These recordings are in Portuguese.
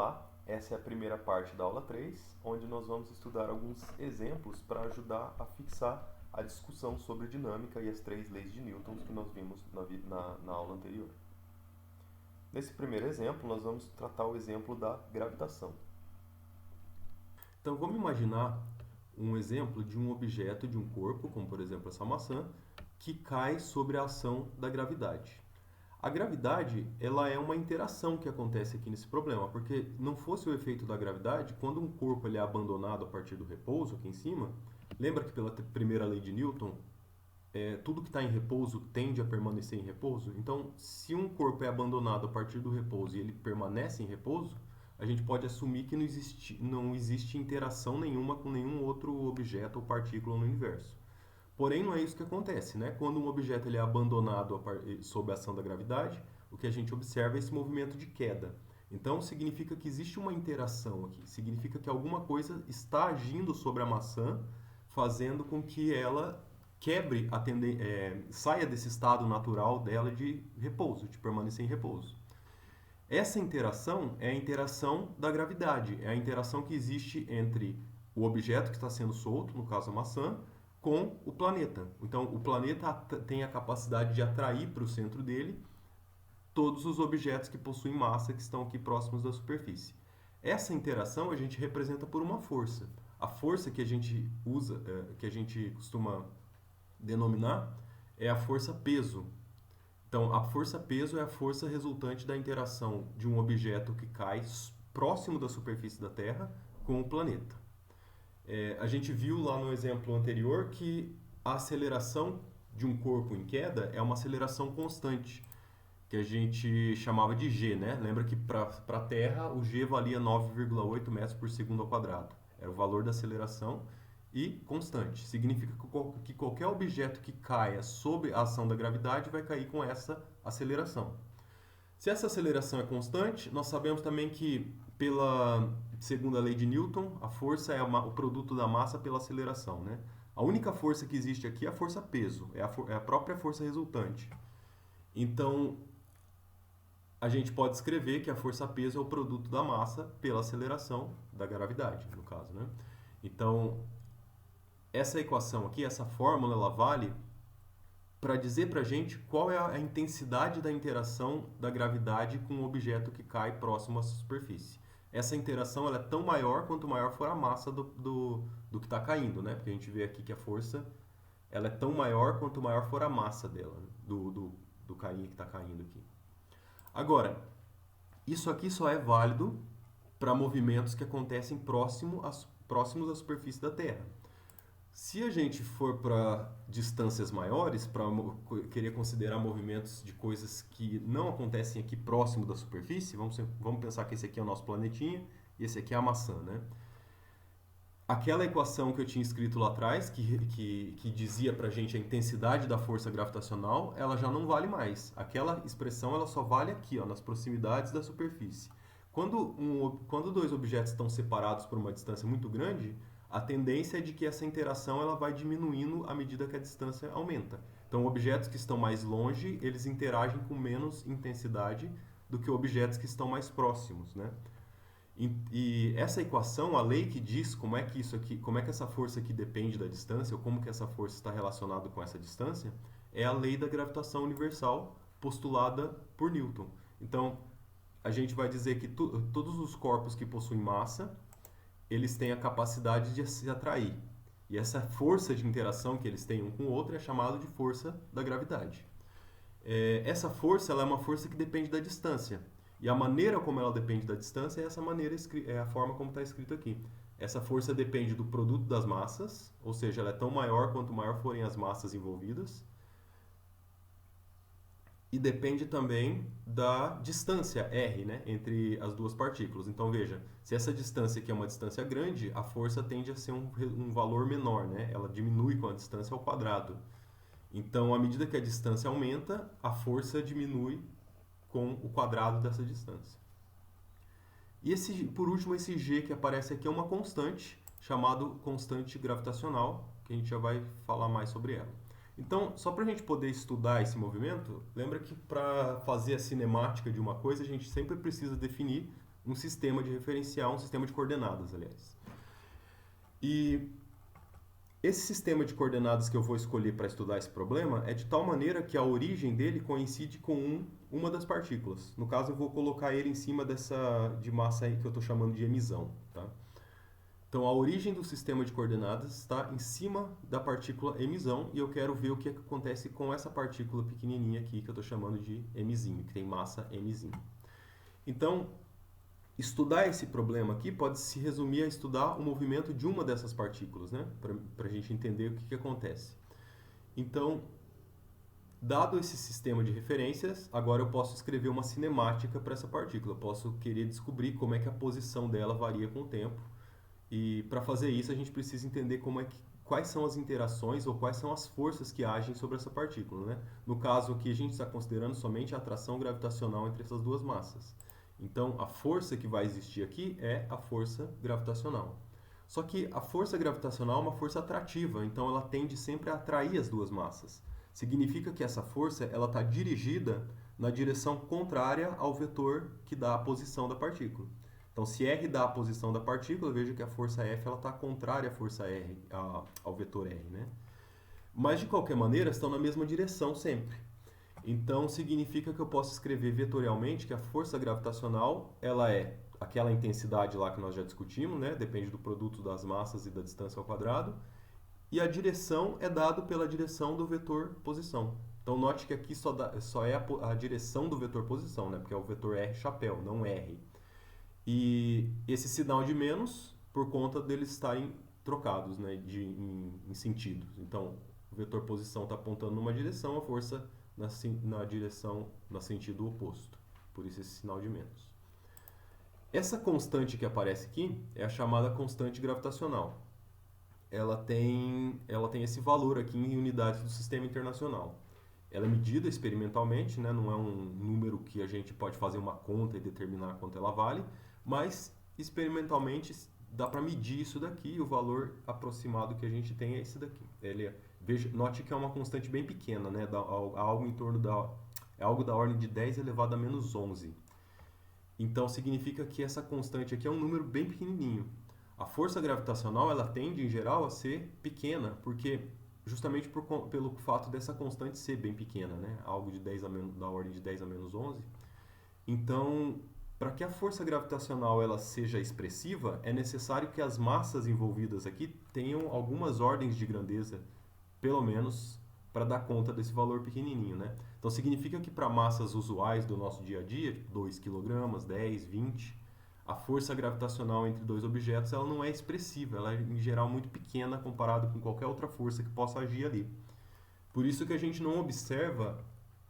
Olá, essa é a primeira parte da aula 3, onde nós vamos estudar alguns exemplos para ajudar a fixar a discussão sobre dinâmica e as três leis de Newton que nós vimos na aula anterior. Nesse primeiro exemplo, nós vamos tratar o exemplo da gravitação. Então, vamos imaginar um exemplo de um objeto, de um corpo, como por exemplo essa maçã, que cai sob a ação da gravidade. A gravidade, ela é uma interação que acontece aqui nesse problema, porque não fosse o efeito da gravidade, quando um corpo ele é abandonado a partir do repouso aqui em cima, lembra que pela primeira lei de Newton, tudo que está em repouso tende a permanecer em repouso? Então, se um corpo é abandonado a partir do repouso e ele permanece em repouso, a gente pode assumir que não existe interação nenhuma com nenhum outro objeto ou partícula no universo. Porém, não é isso que acontece, né? Quando um objeto ele é abandonado sob a ação da gravidade, o que a gente observa é esse movimento de queda. Então, significa que existe uma interação aqui. Significa que alguma coisa está agindo sobre a maçã, fazendo com que ela quebre, saia desse estado natural dela de repouso, de permanecer em repouso. Essa interação é a interação da gravidade, é a interação que existe entre o objeto que está sendo solto, no caso a maçã, com o planeta. Então, o planeta tem a capacidade de atrair para o centro dele todos os objetos que possuem massa que estão aqui próximos da superfície. Essa interação a gente representa por uma força. A força que a gente usa, que a gente costuma denominar, é a força peso. Então, a força peso é a força resultante da interação de um objeto que cai próximo da superfície da Terra com o planeta. A gente viu lá no exemplo anterior que a aceleração de um corpo em queda é uma aceleração constante, que a gente chamava de g, né? Lembra que para a Terra o g valia 9,8 metros por segundo ao quadrado. Era o valor da aceleração e constante. Significa que qualquer objeto que caia sob a ação da gravidade vai cair com essa aceleração. Se essa aceleração é constante, nós sabemos também que, pela segunda lei de Newton, a força é o produto da massa pela aceleração, né? A única força que existe aqui é a força peso, é a própria força resultante. Então, a gente pode escrever que a força peso é o produto da massa pela aceleração da gravidade, no caso, né? Então, essa equação aqui, essa fórmula, ela vale para dizer para a gente qual é a intensidade da interação da gravidade com um objeto que cai próximo à superfície. Essa interação ela é tão maior quanto maior for a massa do que está caindo, né? Porque a gente vê aqui que a força ela é tão maior quanto maior for a massa dela, né? do carinha que está caindo aqui. Agora, isso aqui só é válido para movimentos que acontecem próximos à superfície da Terra. Se a gente for para distâncias maiores, para querer considerar movimentos de coisas que não acontecem aqui próximo da superfície, vamos pensar que esse aqui é o nosso planetinha e esse aqui é a maçã, né? Aquela equação que eu tinha escrito lá atrás, que dizia para a gente a intensidade da força gravitacional, ela já não vale mais. Aquela expressão ela só vale aqui, ó, nas proximidades da superfície. Quando dois objetos estão separados por uma distância muito grande, a tendência é de que essa interação ela vai diminuindo à medida que a distância aumenta. Então, objetos que estão mais longe, eles interagem com menos intensidade do que objetos que estão mais próximos, né? E essa equação, a lei que diz como é que essa força aqui depende da distância, ou como que essa força está relacionada com essa distância, é a lei da gravitação universal postulada por Newton. Então, a gente vai dizer que todos os corpos que possuem massa eles têm a capacidade de se atrair. E essa força de interação que eles têm um com o outro é chamada de força da gravidade. Essa força ela é uma força que depende da distância. E a maneira como ela depende da distância é a forma como está escrito aqui. Essa força depende do produto das massas, ou seja, ela é tão maior quanto maior forem as massas envolvidas. E depende também da distância r, né, entre as duas partículas. Então, veja, se essa distância aqui é uma distância grande, a força tende a ser um valor menor, né? Ela diminui com a distância ao quadrado. Então, à medida que a distância aumenta, a força diminui com o quadrado dessa distância. E por último, esse g que aparece aqui é uma constante, chamada constante gravitacional, que a gente já vai falar mais sobre ela. Então, só para a gente poder estudar esse movimento, lembra que para fazer a cinemática de uma coisa, a gente sempre precisa definir um sistema de referencial, um sistema de coordenadas, aliás. E esse sistema de coordenadas que eu vou escolher para estudar esse problema é de tal maneira que a origem dele coincide com uma das partículas. No caso, eu vou colocar ele em cima de massa aí que eu estou chamando de emisão. Tá? Então, a origem do sistema de coordenadas está em cima da partícula emisão e eu quero ver o que acontece com essa partícula pequenininha aqui que eu estou chamando de mzinho, que tem massa mzinho. Então, estudar esse problema aqui pode se resumir a estudar o movimento de uma dessas partículas, né? Para a gente entender o que acontece. Então, dado esse sistema de referências, agora eu posso escrever uma cinemática para essa partícula. Eu posso querer descobrir como é que a posição dela varia com o tempo. E para fazer isso, a gente precisa entender quais são as interações ou quais são as forças que agem sobre essa partícula, né? No caso aqui, a gente está considerando somente a atração gravitacional entre essas duas massas. Então, a força que vai existir aqui é a força gravitacional. Só que a força gravitacional é uma força atrativa, então ela tende sempre a atrair as duas massas. Significa que essa força está dirigida na direção contrária ao vetor que dá a posição da partícula. Então, se R dá a posição da partícula, veja que a força F está contrária à força R, ao vetor R, né? Mas, de qualquer maneira, estão na mesma direção sempre. Então, significa que eu posso escrever vetorialmente que a força gravitacional ela é aquela intensidade lá que nós já discutimos, né? Depende do produto das massas e da distância ao quadrado. E a direção é dado pela direção do vetor posição. Então, note que aqui só é a direção do vetor posição, né? Porque é o vetor R chapéu, não R. E esse sinal de menos por conta deles estarem trocados, né? em sentidos. Então, o vetor posição está apontando numa direção, a força na direção, no sentido oposto. Por isso esse sinal de menos. Essa constante que aparece aqui é a chamada constante gravitacional. Ela tem esse valor aqui em unidades do sistema internacional. Ela é medida experimentalmente, né? Não é um número que a gente pode fazer uma conta e determinar quanto ela vale, mas experimentalmente dá para medir isso daqui e o valor aproximado que a gente tem é esse daqui. Note que é uma constante bem pequena, né? É algo da ordem de 10 elevado a menos 11. Então, significa que essa constante aqui é um número bem pequenininho. A força gravitacional, ela tende, em geral, a ser pequena, porque justamente pelo fato dessa constante ser bem pequena, né? Algo de 10 da ordem de 10 a menos 11. Então, para que a força gravitacional ela seja expressiva, é necessário que as massas envolvidas aqui tenham algumas ordens de grandeza, pelo menos, para dar conta desse valor pequenininho, né? Então, significa que para massas usuais do nosso dia a dia, tipo 2 kg, 10, 20, a força gravitacional entre dois objetos ela não é expressiva, ela é, em geral, muito pequena comparado com qualquer outra força que possa agir ali. Por isso que a gente não observa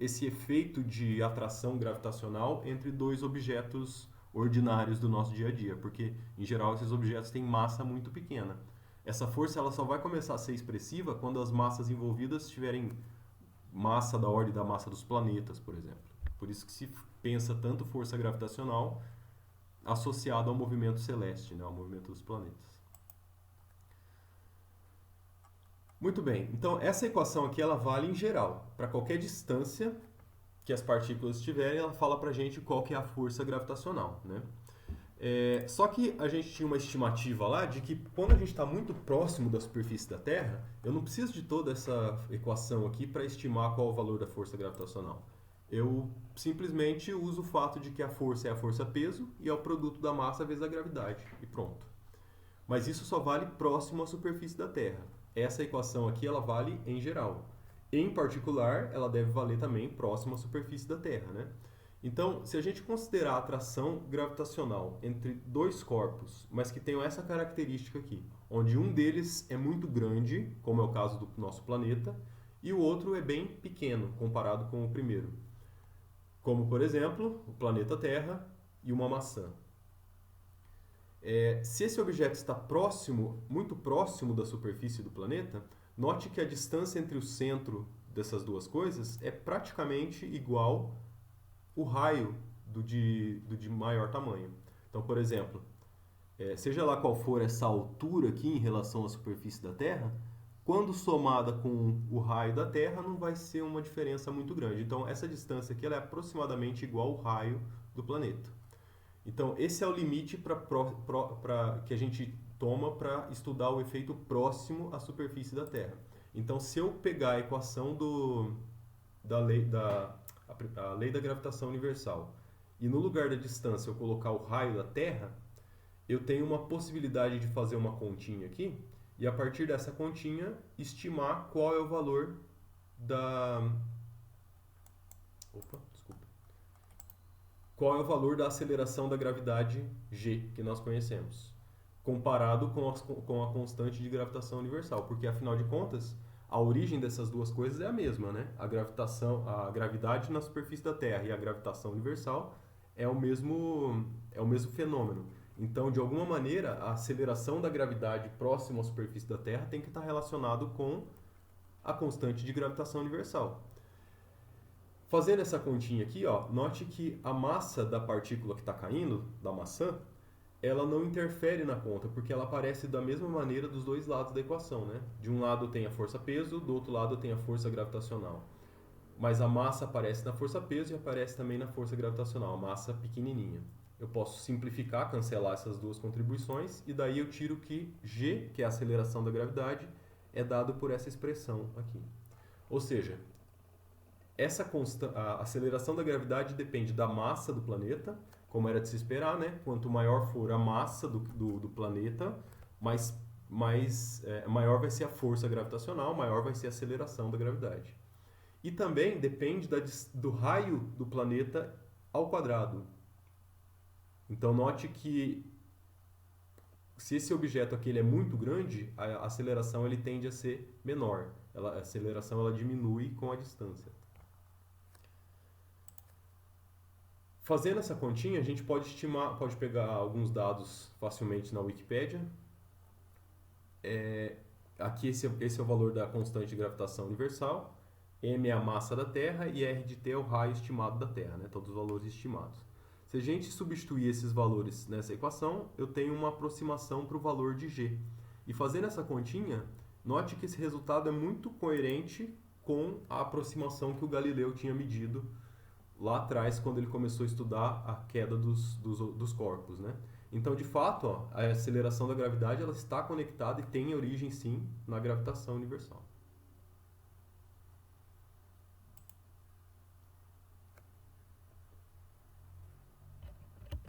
esse efeito de atração gravitacional entre dois objetos ordinários do nosso dia a dia, porque, em geral, esses objetos têm massa muito pequena. Essa força ela só vai começar a ser expressiva quando as massas envolvidas tiverem massa da ordem da massa dos planetas, por exemplo. Por isso que se pensa tanto força gravitacional associada ao movimento celeste, né, ao movimento dos planetas. Muito bem, então essa equação aqui ela vale em geral. Para qualquer distância que as partículas tiverem, ela fala para a gente qual que é a força gravitacional, né? Só que a gente tinha uma estimativa lá de que quando a gente está muito próximo da superfície da Terra, eu não preciso de toda essa equação aqui para estimar qual é o valor da força gravitacional. Eu simplesmente uso o fato de que a força é a força-peso e é o produto da massa vezes a gravidade, e pronto. Mas isso só vale próximo à superfície da Terra. Essa equação aqui ela vale em geral. Em particular, ela deve valer também próximo à superfície da Terra, né? Então, se a gente considerar a atração gravitacional entre dois corpos, mas que tenham essa característica aqui, onde um deles é muito grande, como é o caso do nosso planeta, e o outro é bem pequeno, comparado com o primeiro. Como, por exemplo, o planeta Terra e uma maçã. Se esse objeto está muito próximo da superfície do planeta, note que a distância entre o centro dessas duas coisas é praticamente igual o raio do de maior tamanho. Então, por exemplo, seja lá qual for essa altura aqui em relação à superfície da Terra, quando somada com o raio da Terra, não vai ser uma diferença muito grande. Então, essa distância aqui ela é aproximadamente igual ao raio do planeta. Então, esse é o limite que a gente toma para estudar o efeito próximo à superfície da Terra. Então, se eu pegar a equação a lei da gravitação universal e no lugar da distância eu colocar o raio da Terra, eu tenho uma possibilidade de fazer uma continha aqui e a partir dessa continha estimar qual é o valor da... Opa, desculpa. Qual é o valor da aceleração da gravidade g que nós conhecemos, comparado com a constante de gravitação universal, porque afinal de contas a origem dessas duas coisas é a mesma, né? A gravidade na superfície da Terra e a gravitação universal é o mesmo fenômeno. Então, de alguma maneira, a aceleração da gravidade próxima à superfície da Terra tem que estar relacionado com a constante de gravitação universal. Fazendo essa continha aqui, ó, note que a massa da partícula que está caindo, da maçã, ela não interfere na conta, porque ela aparece da mesma maneira dos dois lados da equação, né? De um lado tem a força-peso, do outro lado tem a força gravitacional. Mas a massa aparece na força-peso e aparece também na força gravitacional, a massa pequenininha. Eu posso simplificar, cancelar essas duas contribuições, e daí eu tiro que g, que é a aceleração da gravidade, é dado por essa expressão aqui. Ou seja, a aceleração da gravidade depende da massa do planeta, como era de se esperar, né? Quanto maior for a massa do planeta, maior vai ser a força gravitacional, maior vai ser a aceleração da gravidade. E também depende do raio do planeta ao quadrado. Então note que se esse objeto aqui ele é muito grande, a aceleração ele tende a ser menor. A aceleração ela diminui com a distância. Fazendo essa continha, a gente pode pegar alguns dados facilmente na Wikipédia. Aqui esse é o valor da constante de gravitação universal, m é a massa da Terra e r de t é o raio estimado da Terra, né? Todos os valores estimados. Se a gente substituir esses valores nessa equação, eu tenho uma aproximação para o valor de g. E fazendo essa continha, note que esse resultado é muito coerente com a aproximação que o Galileu tinha medido lá atrás, quando ele começou a estudar a queda dos corpos, né? Então, de fato, ó, a aceleração da gravidade ela está conectada e tem origem, sim, na gravitação universal.